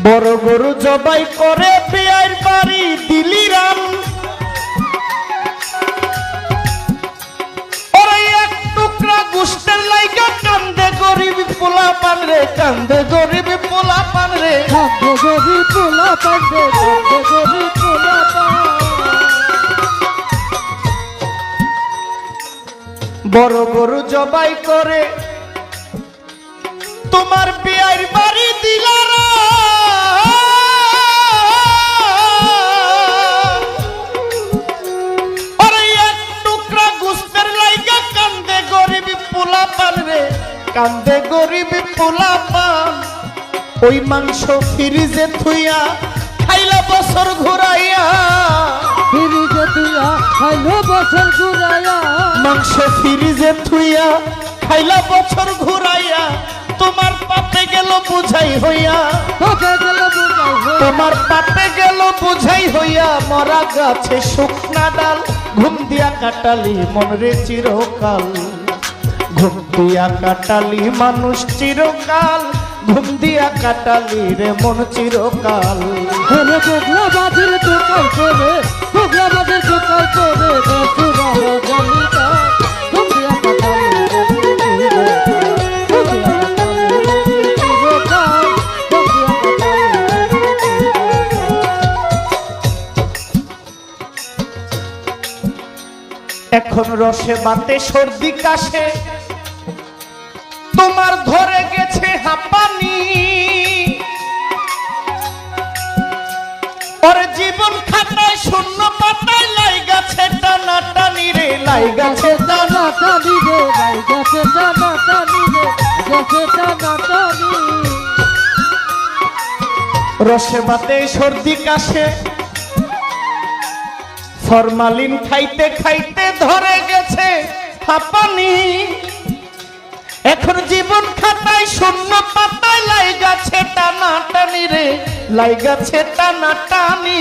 বড় গরু জবাই করে বিয়ের বাড়ি দিলি রাম। ওরে এক টুকরা গোষ্ঠের লাইগা কান্দে গরিব পোলা পান রে, কান্দে গরিব পোলা পান রে, কান্দে গরিব পোলা পান রে, কান্দে গরিব পোলা পান। বড় গরু জবাই করে তোমার বিয়ের বাড়ি দিলারা। আরে এক টুকরা গোস্তের লাইগা কান্দে গরিব পোলা পান রে, কান্দে গরিব পোলা পান। ওই মাংস ফ্রিজে থুইয়া খাইলা বছর ঘুরাইয়া, ফ্রিজে থুইয়া খাইলো বছর ঘুরাইয়া, মাংস ফ্রিজে থুইয়া খাইলা বছর ঘুরাইয়া। তোমার পাপে গেল বুঝাই হইয়া, তোকে গেল বুঝাই হইয়া, তোমার পাপে গেল বুঝাই হইয়া। মরা গাছে শুকনা ডাল ঘুম দিয়া কাটালি মন রে চিরকাল, ঘুম দিয়া কাটালি মানুষ চিরকাল, ঘুম দিয়া কাটালি রে মন চিরকাল। ওরে বগলা বাজের দোকান করে, বগলা বাজের দোকান করে, বেসুরা গলিটা ঘুম দিয়া কাটালি এখন রসে বাতে সর্দি কাশে তোমার ধরে গেছে হাঁপানি। ওর জীবন খাতায় শূন্য পাতায় লাই গাছে টানা টানি রে, লাই গাছে টানা টানি রে, লাই গাছে টানা টানি রে, গাছে টানা টানি। রসে বাতে সর্দি কাশে ফরমালিন খাইতে খাইতে ধরে গেছে হাঁপানি। এখন জীবন খাতায় শূন্য পাতায় লাই গাছে টানা টানি রে, লাই গাছে টানা টানি।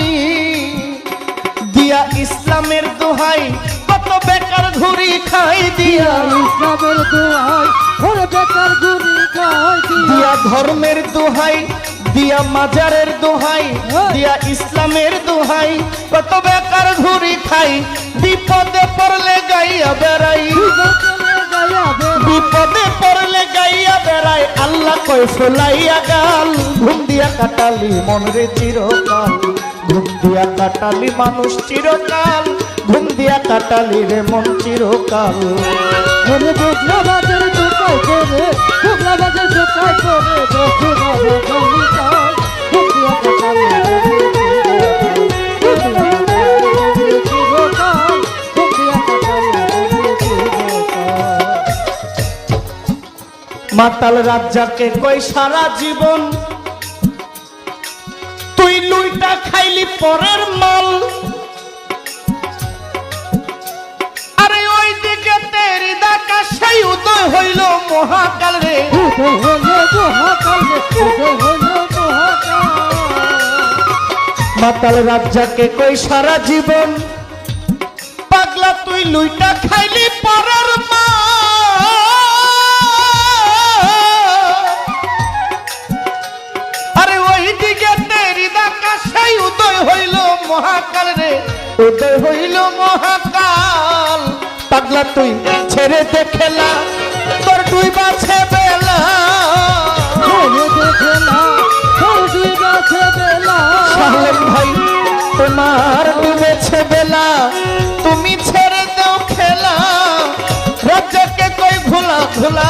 দিয়া ইসলামের দোহাই কত বেকার ঘুরি খাই দিয়া, ইসলামের দোহাই ওরে বেকার ঘুরি খাই দিয়া ধর্মের দোহাই, দিয়া মাজারের দোহাই, দিয়া ইসলামের দোহাই কত বেকার ঘুরি খাই। বিপদে পড়লে গাইয়া বেড়াই, বিপদে পড়লে গাইয়া বেড়াই। আল্লাহ কয় ফোলাইয়া গাল, ঘুম দিয়া কাটালি মন রে চিরকাল, ঘুম দিয়া কাটালি মানুষ চিরকাল, ঘুম দিয়া কাটালি রে মন চিরকাল। ওরে বগলা বাজের দোকান করে, বগলা বাজের দোকান করে, বেসুরা গলিটা ঘুম দিয়া কাটালি মাতাল রাজ্জাকে কই সারা জীবন তুই লুইটা খাইলি পরের মাল। আরে ওই দিকে তেরি দাকা সেই উদয় হইল মহাকাল রে, উদয় হইল মহাকাল রে, উদয় হইল মহাকাল। মাতাল রাজ্জাকে কই সারা জীবন পাগলা তুই লুইটা খাইলি পরের মাল। উদয় হইল মহাকাল রে, উদয় হইল মহাকাল। পাগলা তুই ছেড়ে দেখেলা তোর দুই বাছে বেলা, সালেম ভাই তোমার ডুবেছে বেলা, তুমি ছেড়ে দাও খেলা। রাজ্জাকে কই ঘোলা ঘোলা,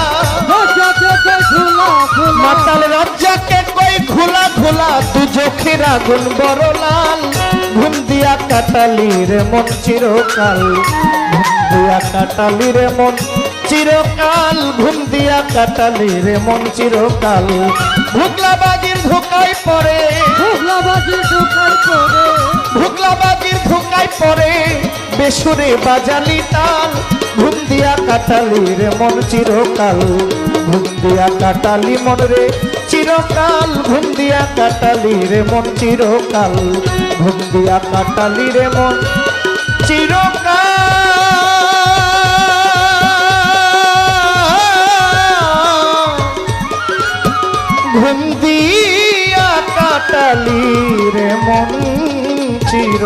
মাতাল রাজ্জাকে কই ঘোলা ঘোলা, তু চোখের আগুন বড় লাল। ঘুম দিয়া কাটালি রে মন চিরকাল, ঘুম দিয়া কাটালি রে মন চিরকাল, ঘুম দিয়া কাটালি রে মন চিরকাল। ভুগলাবাজির ধোকায় পড়ে, ভুগলাবাজির দোকান করে, ভুগলাবাজির ধোকায় পড়ে, বেসুরে বাজালি তাল। ঘুম দিয়া কাটালি রে মন চিরকাল, ঘুম দিয়া কাটালি মন রে চিরকাল, ঘুম দিয়া কাটালি রে মন চিরকাল, ঘুম দিয়া কাটালি রে মন চিরকাল। ঘুম দিয়া কাটালি কাটালি রে মন চির